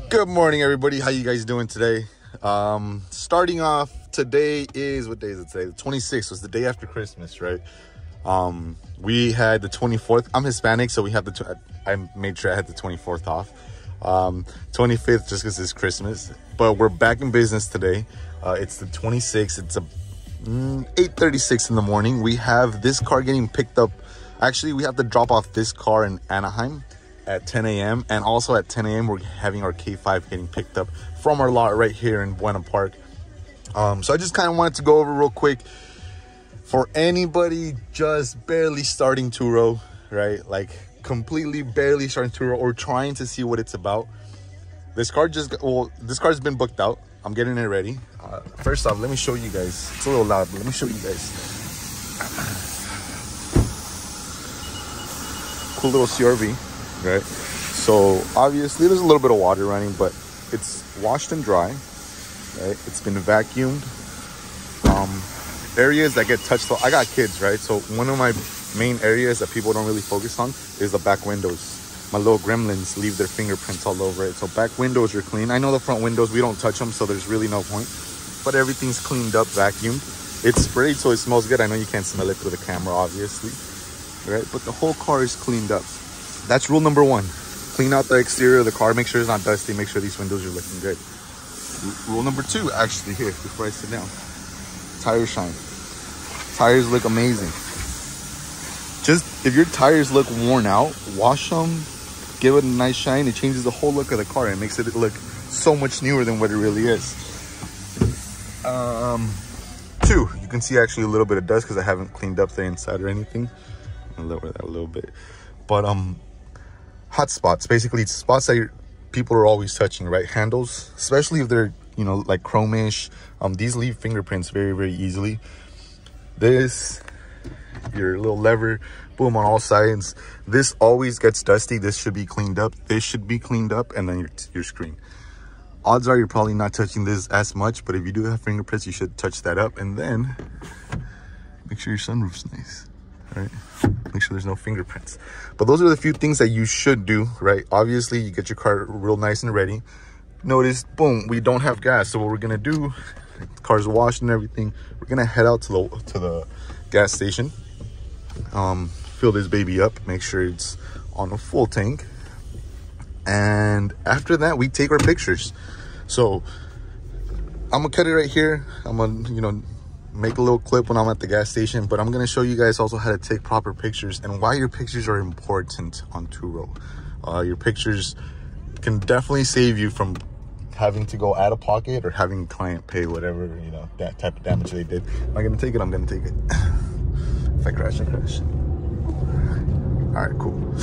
Good morning, everybody. How you guys doing today? Starting off, today is, what day is it today? The 26th was the day after Christmas, right? We had the 24th. I'm Hispanic, so we have I made sure I had the 24th off. 25th just because it's Christmas, but we're back in business today. It's the 26th. It's 8:36 in the morning. We have this car getting picked up. Actually, we have to drop off this car in Anaheim at 10 a.m. and also at 10 a.m. we're having our K5 getting picked up from our lot right here in Buena Park. So I just kind of wanted to go over real quick for anybody just barely starting Turo, right? Like completely barely starting Turo or trying to see what it's about. This car's been booked out. I'm getting it ready. First off, let me show you guys. It's a little loud, but let me show you guys. Cool little CRV. Right, so obviously there's a little bit of water running, but it's washed and dry, right? It's been vacuumed. Areas that get touched, I got kids, right? So one of my main areas that people don't really focus on is the back windows. My little gremlins leave their fingerprints all over it. So back windows are clean. I know the front windows, we don't touch them, so there's really no point, but everything's cleaned up, vacuumed. It's sprayed, so it smells good. I know you can't smell it through the camera, obviously, right? But the whole car is cleaned up. That's rule number one. Clean out the exterior of the car. Make sure it's not dusty. Make sure these windows are looking good. Rule number two, actually, here, before I sit down. Tire shine. Tires look amazing. Just, if your tires look worn out, wash them, give it a nice shine. It changes the whole look of the car. It makes it look so much newer than what it really is. Two, you can see actually a little bit of dust because I haven't cleaned up the inside or anything. I'll lower that a little bit. But, hot spots, basically spots that people are always touching, right? Handles, especially if they're, you know, like chromish. These leave fingerprints very, very easily. This, your little lever, boom, on all sides. This always gets dusty. This should be cleaned up. This should be cleaned up, and then your screen. Odds are you're probably not touching this as much, but if you do have fingerprints, you should touch that up. And then make sure your sunroof's nice. Right, make sure there's no fingerprints. But those are the few things that you should do, right? Obviously, you get your car real nice and ready. Notice, boom, we don't have gas. So what we're gonna do, the car's washed and everything, we're gonna head out to the gas station, fill this baby up, make sure it's on a full tank, and after that we take our pictures. So I'm gonna cut it right here. I'm gonna, you know, make a little clip when I'm at the gas station, but I'm going to show you guys also how to take proper pictures and why your pictures are important on Turo. Your pictures can definitely save you from having to go out of pocket or having a client pay whatever, you know, that type of damage they did. Am I going to take it? I'm going to take it. If I crash, I crash. All right, cool.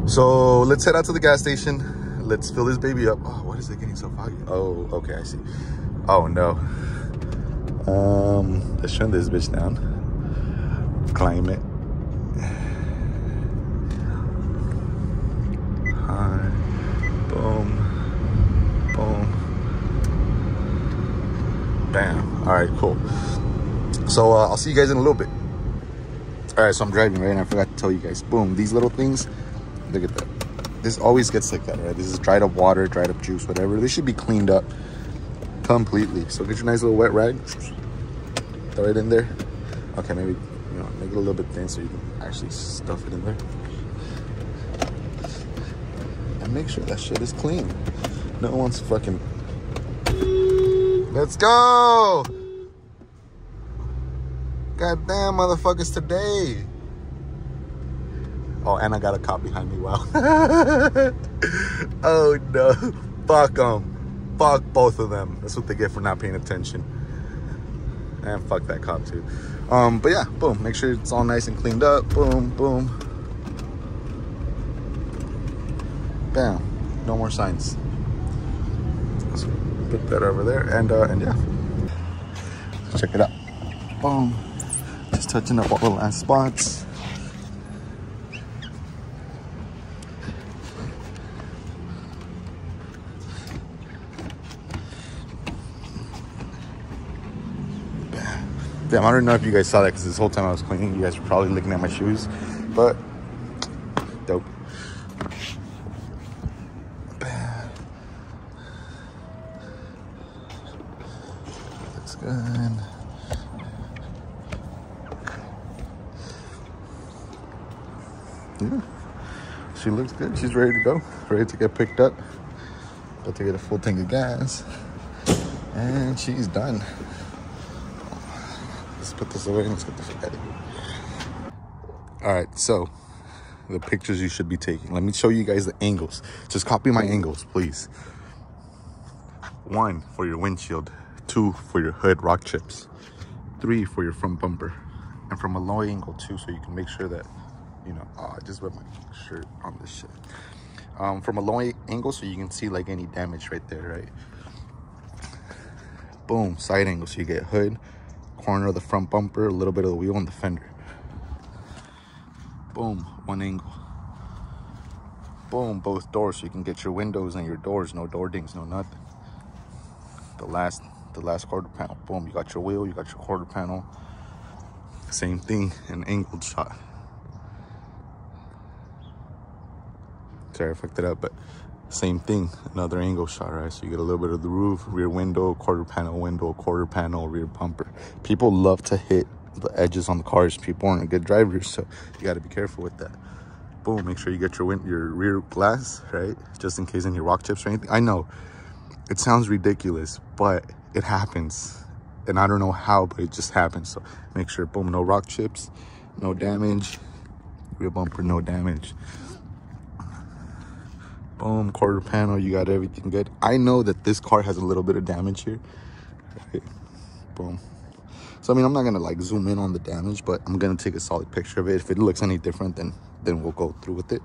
So let's head out to the gas station. Let's fill this baby up. Oh, what is it getting so foggy? Oh, okay, I see. Oh no. Let's turn this bitch down. Climate. Hi. Boom. Boom. Bam. All right, cool. So I'll see you guys in a little bit. All right, so I'm driving, right? And I forgot to tell you guys. Boom. These little things. Look at that. This always gets like that, right? This is dried up water, dried up juice, whatever. They should be cleaned up completely. So get your nice little wet rag, throw it in there. Okay, maybe, you know, make it a little bit thin so you can actually stuff it in there, and make sure that shit is clean. No one's fucking. Let's go. Goddamn motherfuckers today. Oh, and I got a cop behind me. Wow. Oh no, fuck them. Fuck both of them. That's what they get for not paying attention. And fuck that cop too. But yeah, boom. Make sure it's all nice and cleaned up. Boom, boom. Bam. No more signs. Let's put that over there. And yeah. Check it out. Boom. Just touching up all the last spots. Damn, I don't know if you guys saw that because this whole time I was cleaning, you guys were probably looking at my shoes, but dope. good. Yeah, she looks good. She's ready to go, ready to get picked up. About to get a full tank of gas, and she's done. Let's put this away and let's get the fuck out of here. All right, so the pictures you should be taking. Let me show you guys the angles. Just copy my angles, please. 1 for your windshield, 2 for your hood rock chips, 3 for your front bumper, and from a low angle too, so you can make sure that, you know, I just wear my shirt on this shit. From a low angle so you can see like any damage right there, right? Boom, side angle so you get hood, corner of the front bumper, a little bit of the wheel and the fender. Boom, one angle. Boom, both doors so you can get your windows and your doors, no door dings, no nothing. The last quarter panel. Boom, you got your wheel, you got your quarter panel. Same thing, an angled shot. Sorry, I fucked it up, but same thing, another angle shot, right? So you get a little bit of the roof, rear window, quarter panel window, quarter panel, rear bumper. People love to hit the edges on the cars. People aren't good drivers, so you got to be careful with that. Boom, make sure you get your rear glass, right? Just in case any rock chips or anything. I know it sounds ridiculous, but it happens. And I don't know how, but it just happens. So make sure, boom, no rock chips, no damage. Rear bumper, no damage. Boom, quarter panel, you got everything good. I know that this car has a little bit of damage here. Right. Boom. So, I mean, I'm not going to, like, zoom in on the damage, but I'm going to take a solid picture of it. If it looks any different, then we'll go through with it.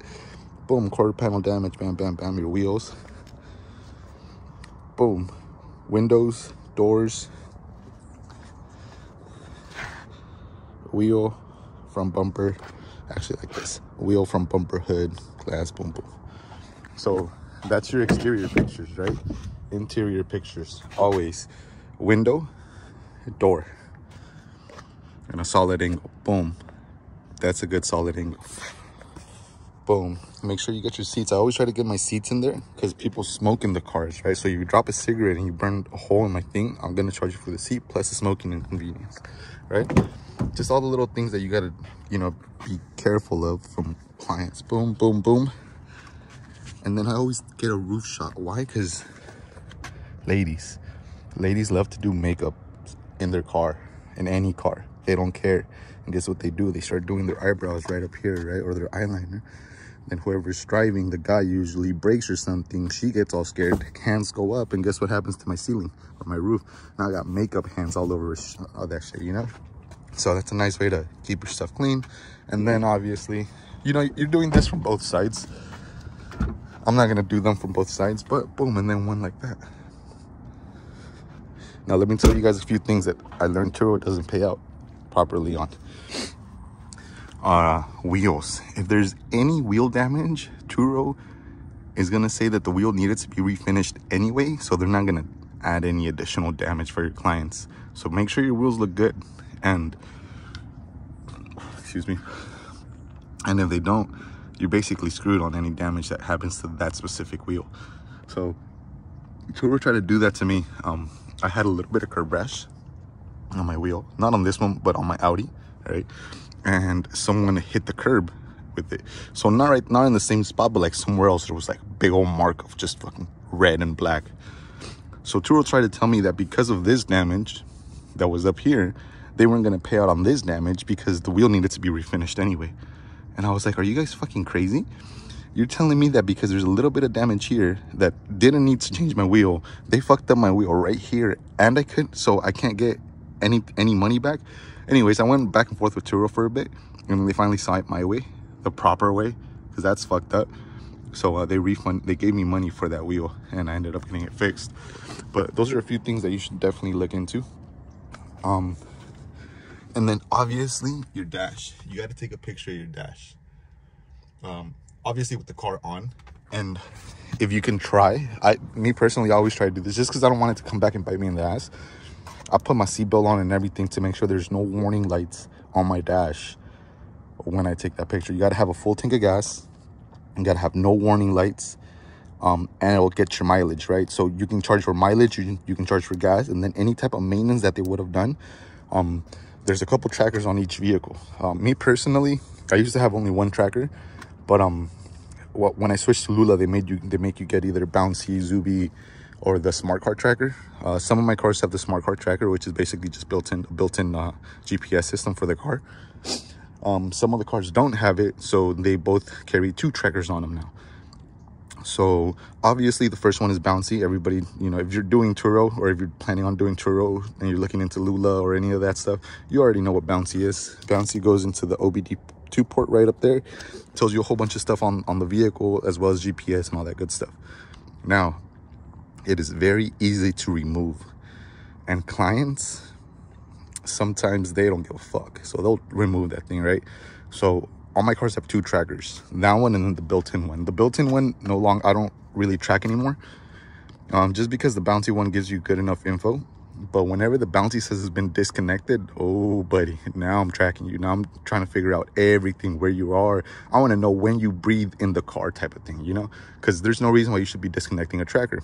Boom, quarter panel damage, bam, bam, bam, your wheels. Boom, windows, doors, wheel, front bumper, actually like this, wheel, front bumper, hood, glass, boom, boom. So that's your exterior pictures, right? Interior pictures, always window, door, and a solid angle. Boom, that's a good solid angle. Boom, make sure you get your seats. I always try to get my seats in there because people smoke in the cars, right? So if you drop a cigarette and you burn a hole in my thing, I'm gonna charge you for the seat plus the smoking inconvenience, right? Just all the little things that you gotta, you know, be careful of from clients. Boom, boom, boom. And then I always get a roof shot. Why? Because ladies love to do makeup in their car, in any car. They don't care. And guess what they do? They start doing their eyebrows right up here, right? Or their eyeliner. Then whoever's driving, the guy usually brakes or something. She gets all scared. Hands go up. And guess what happens to my ceiling or my roof? Now I got makeup hands all over all that shit, you know? So that's a nice way to keep your stuff clean. And then obviously, you know, you're doing this from both sides. I'm not going to do them from both sides, but boom, and then one like that. Now, let me tell you guys a few things that I learned Turo doesn't pay out properly on. Wheels. If there's any wheel damage, Turo is going to say that the wheel needed to be refinished anyway, so they're not going to add any additional damage for your clients. So make sure your wheels look good, and excuse me, and if they don't, you're basically screwed on any damage that happens to that specific wheel. So Turo tried to do that to me. I had a little bit of curb rash on my wheel, not on this one, but on my Audi, right? And someone hit the curb with it. So not in the same spot, but like somewhere else, there was like a big old mark of just fucking red and black. So Turo tried to tell me that because of this damage that was up here, they weren't going to pay out on this damage because the wheel needed to be refinished anyway. And I was like, are you guys fucking crazy? You're telling me that because there's a little bit of damage here that didn't need to change my wheel, they fucked up my wheel right here, and so I can't get any money back? Anyways, I went back and forth with Turo for a bit, and they finally saw it my way, the proper way, because that's fucked up. So they gave me money for that wheel, and I ended up getting it fixed. But those are a few things that you should definitely look into. And then obviously your dash. You got to take a picture of your dash. Obviously with the car on, and if you can try, me personally, I always try to do this just because I don't want it to come back and bite me in the ass. I put my seatbelt on and everything to make sure there's no warning lights on my dash when I take that picture. You got to have a full tank of gas. You got to have no warning lights. and it'll get your mileage, right? So you can charge for mileage, you can charge for gas, and then any type of maintenance that they would have done. There's a couple trackers on each vehicle. Me personally, I used to have only one tracker, but when I switched to Lula, they make you get either Bouncy, Zuby, or the smart car tracker. Some of my cars have the smart car tracker, which is basically just built-in GPS system for the car. Some of the cars don't have it, so they both carry 2 trackers on them now. So obviously the first one is Bouncy. Everybody, you know, if you're doing Turo, or if you're planning on doing Turo and you're looking into Lula or any of that stuff, you already know what Bouncy is. Bouncy goes into the OBD2 port right up there. Tells you a whole bunch of stuff on the vehicle, as well as GPS and all that good stuff. Now, it is very easy to remove, and clients, sometimes they don't give a fuck, so they'll remove that thing, right? So all my cars have 2 trackers, that one and then the built-in one. The built-in one, I don't really track anymore, just because the Bouncy one gives you good enough info. But whenever the Bouncy says it's been disconnected, oh buddy, now I'm tracking you. Now I'm trying to figure out everything, where you are. I want to know when you breathe in the car, type of thing, you know, because there's no reason why you should be disconnecting a tracker.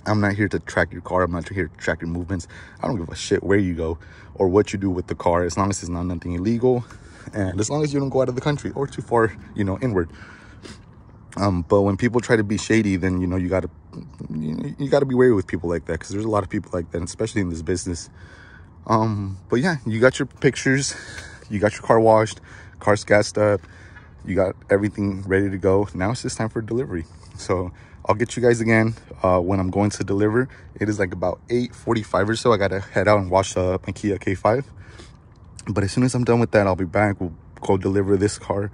I'm not here to track your car. I'm not here to track your movements. I don't give a shit where you go or what you do with the car, as long as it's not nothing illegal, and as long as you don't go out of the country or too far, you know, inward. But when people try to be shady, then, you know, you gotta be wary with people like that, because there's a lot of people like that, especially in this business. But yeah, you got your pictures, you got your car washed, car's gassed up, you got everything ready to go. Now it's just time for delivery. So I'll get you guys again when I'm going to deliver. It is like about 8:45 or so. I gotta head out and wash up my Kia K5. But as soon as I'm done with that, I'll be back. We'll go deliver this car.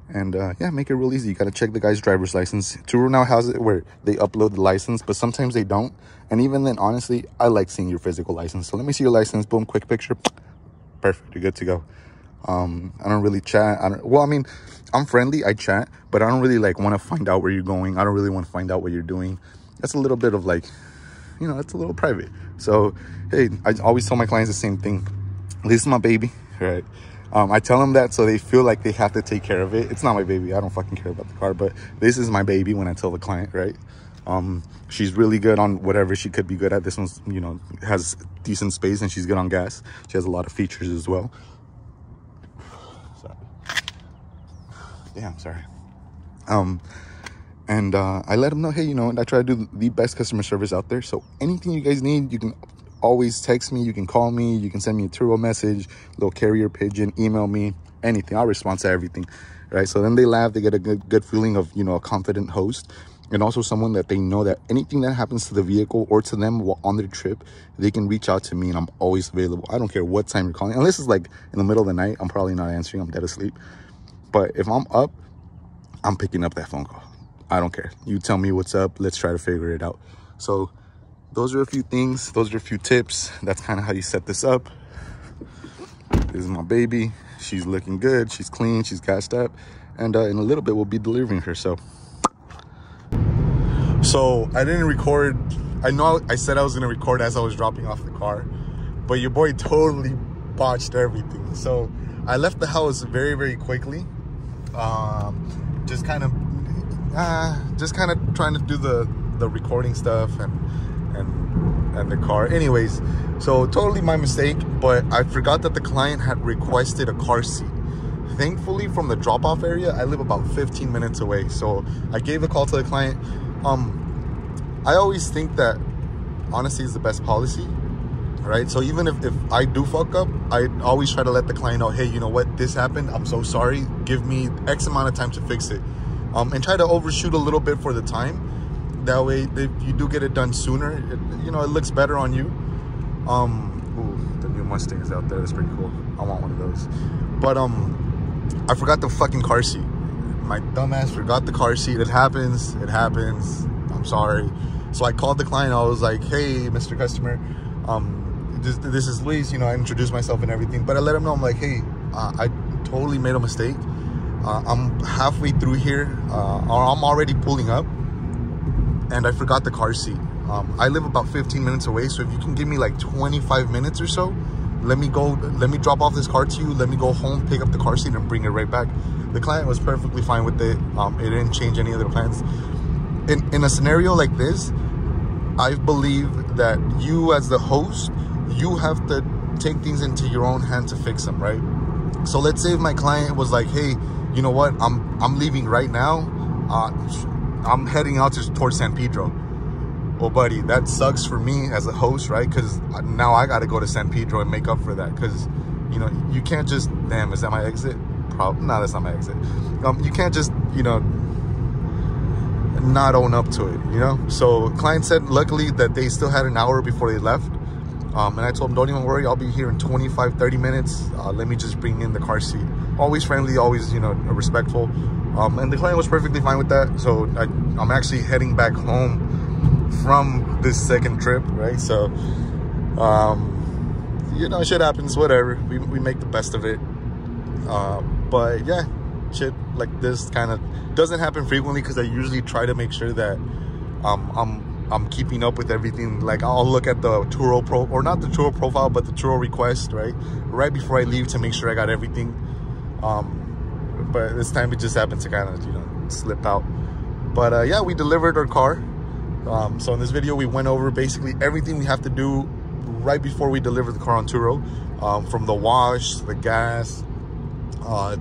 And yeah, make it real easy. You gotta check the guy's driver's license. Turo now has it where they upload the license, but sometimes they don't. And even then, honestly, I like seeing your physical license. So let me see your license. Boom, quick picture. Perfect, you're good to go. I don't really chat. Well, I mean, I'm friendly, I chat, but I don't really like want to find out where you're going. I don't really want to find out what you're doing. That's a little bit of like, you know, it's a little private. So hey, I always tell my clients the same thing. This is my baby, right? I tell them that so they feel like they have to take care of it. It's not my baby. I don't fucking care about the car, but this is my baby when I tell the client, right? She's really good on whatever she could be good at. This one's, you know, has decent space, and she's good on gas. She has a lot of features as well. Sorry. Damn, sorry. And I let them know, hey, you know, I try to do the best customer service out there. So anything you guys need, you can always text me, you can call me, you can send me a Turo message, little carrier pigeon, email me, anything. I'll respond to everything, right? So then they laugh, they get a good feeling of, you know, a confident host, and also someone that they know that anything that happens to the vehicle or to them while on their trip, they can reach out to me, and I'm always available. I don't care what time you're calling, unless it's like in the middle of the night. I'm probably not answering, I'm dead asleep. But if I'm up, I'm picking up that phone call. I don't care. You tell me what's up, let's try to figure it out. So those are a few things, those are a few tips. That's kind of how you set this up. This is my baby. She's looking good, she's clean, she's gassed up, and in a little bit we'll be delivering her. So I didn't record. I know I said I was gonna record as I was dropping off the car, but your boy totally botched everything. So I left the house very, very quickly. Just kind of trying to do the recording stuff and the car. Anyways, so totally my mistake, but I forgot that the client had requested a car seat. Thankfully, from the drop-off area, I live about 15 minutes away. So I gave a call to the client. I always think that honesty is the best policy, right? So even if I do fuck up, I always try to let the client know, hey, you know what, this happened, I'm so sorry, give me X amount of time to fix it. And try to overshoot a little bit for the time. That way, if you do get it done sooner, it looks better on you. Ooh, the new Mustang is out there. That's pretty cool. I want one of those. But I forgot the fucking car seat. My dumbass forgot the car seat. It happens. It happens. I'm sorry. So I called the client. I was like, hey, Mr. Customer, this is Luis. You know, I introduced myself and everything. But I let him know, I'm like, hey, I totally made a mistake. I'm halfway through here, or I'm already pulling up, and I forgot the car seat. I live about 15 minutes away, so if you can give me like 25 minutes or so, let me drop off this car to you, let me go home, pick up the car seat, and bring it right back. The client was perfectly fine with it. It didn't change any of their plans. in a scenario like this, I believe that you as the host, you have to take things into your own hand to fix them, right? So let's say if my client was like, hey, you know what, I'm leaving right now, I'm heading out towards San Pedro. Well, buddy, that sucks for me as a host, right? Because now I got to go to San Pedro and make up for that. Because, you know, you can't just, damn, is that my exit? Probably, no, that's not my exit. You can't just, you know, not own up to it, you know? So client said, luckily, that they still had an hour before they left. And I told them, don't even worry, I'll be here in 25-30 minutes. Let me just bring in the car seat. Always friendly, always, you know, respectful. And the client was perfectly fine with that. So I'm actually heading back home from this second trip, right? So you know, shit happens, whatever, we make the best of it. But yeah, shit like this kind of doesn't happen frequently, because I usually try to make sure that I'm keeping up with everything. Like, I'll look at the Turo or not the Turo profile, but the Turo request, right before I leave, to make sure I got everything. But this time it just happened to kind of, you know, slip out. But yeah, we delivered our car. So in this video, we went over basically everything we have to do right before we deliver the car on Turo, from the wash, the gas,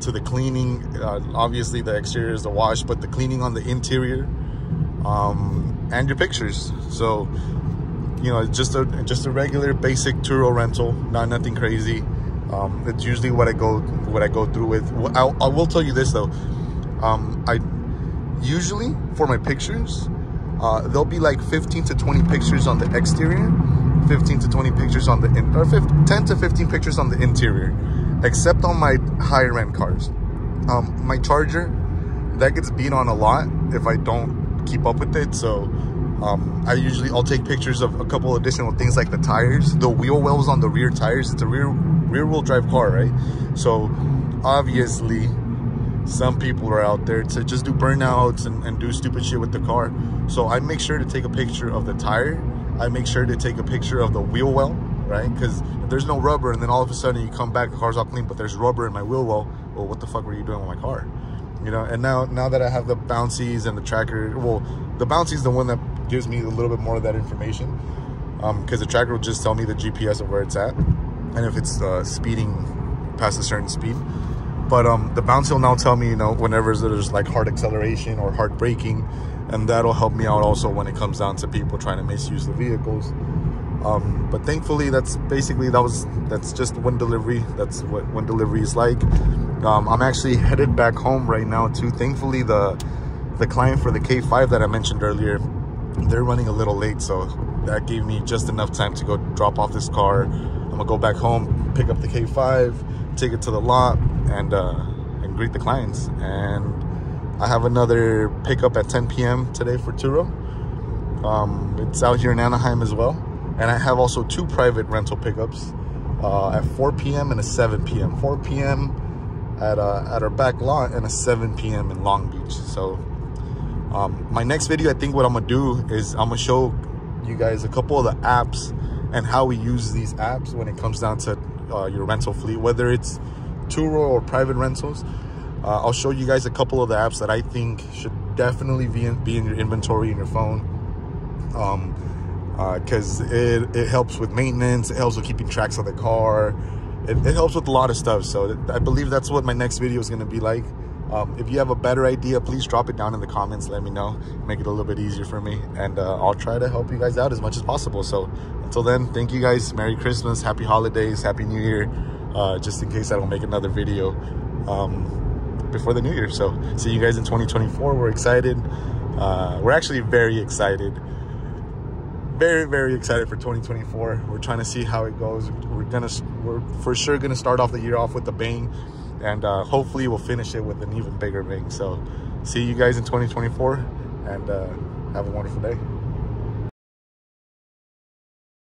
to the cleaning. Obviously the exterior is the wash, but the cleaning on the interior, and your pictures. So, you know, just a regular basic Turo rental, nothing crazy. It's usually what I go through with. I will tell you this though, I usually, for my pictures, there'll be like 15 to 20 pictures on the exterior, 15 to 20 pictures on the 10 to 15 pictures on the interior, except on my higher end cars. My Charger, that gets beat on a lot if I don't keep up with it. So I'll take pictures of a couple additional things, like the tires, the wheel wells on the rear tires. It's a rear wheel drive car, right? So obviously some people are out there to just do burnouts and do stupid shit with the car. So I make sure to take a picture of the tire. I make sure to take a picture of the wheel well, right? Because if there's no rubber, and then all of a sudden you come back, the car's all clean, but there's rubber in my wheel well, well, what the fuck were you doing with my car? You know, and now that I have the bouncies and the tracker, well, the bouncy is the one that gives me a little bit more of that information, because the tracker will just tell me the GPS of where it's at, and if it's speeding past a certain speed. But the bouncy will now tell me, you know, whenever there's like hard acceleration or hard braking, and that'll help me out also when it comes down to people trying to misuse the vehicles. But thankfully, that's just one delivery. That's what one delivery is like. I'm actually headed back home right now too. Thankfully, the client for the K5 that I mentioned earlier, they're running a little late, so that gave me just enough time to go drop off this car. I'm gonna go back home, pick up the K5, take it to the lot, and greet the clients. And I have another pickup at 10 p.m. today for Turo. It's out here in Anaheim as well. And I have also 2 private rental pickups at 4 p.m. and a 7 p.m. 4 p.m. at our back lot, and a 7 p.m. in Long Beach. So my next video, I think what I'm gonna do is I'm gonna show you guys a couple of the apps and how we use these apps when it comes down to your rental fleet, whether it's Turo or private rentals. I'll show you guys a couple of the apps that I think should definitely be in your inventory in your phone, because it helps with maintenance, it helps with keeping tracks of the car, it helps with a lot of stuff. So I believe that's what my next video is going to be like. If you have a better idea, please drop it down in the comments, let me know, make it a little bit easier for me, and I'll try to help you guys out as much as possible. So until then, thank you guys, Merry Christmas, Happy Holidays, Happy New Year, just in case I don't make another video before the new year. So see you guys in 2024. We're excited. We're actually very excited, very excited for 2024. We're trying to see how it goes. We're for sure gonna start off the year off with a bang, and hopefully we'll finish it with an even bigger bang. So see you guys in 2024, and have a wonderful day.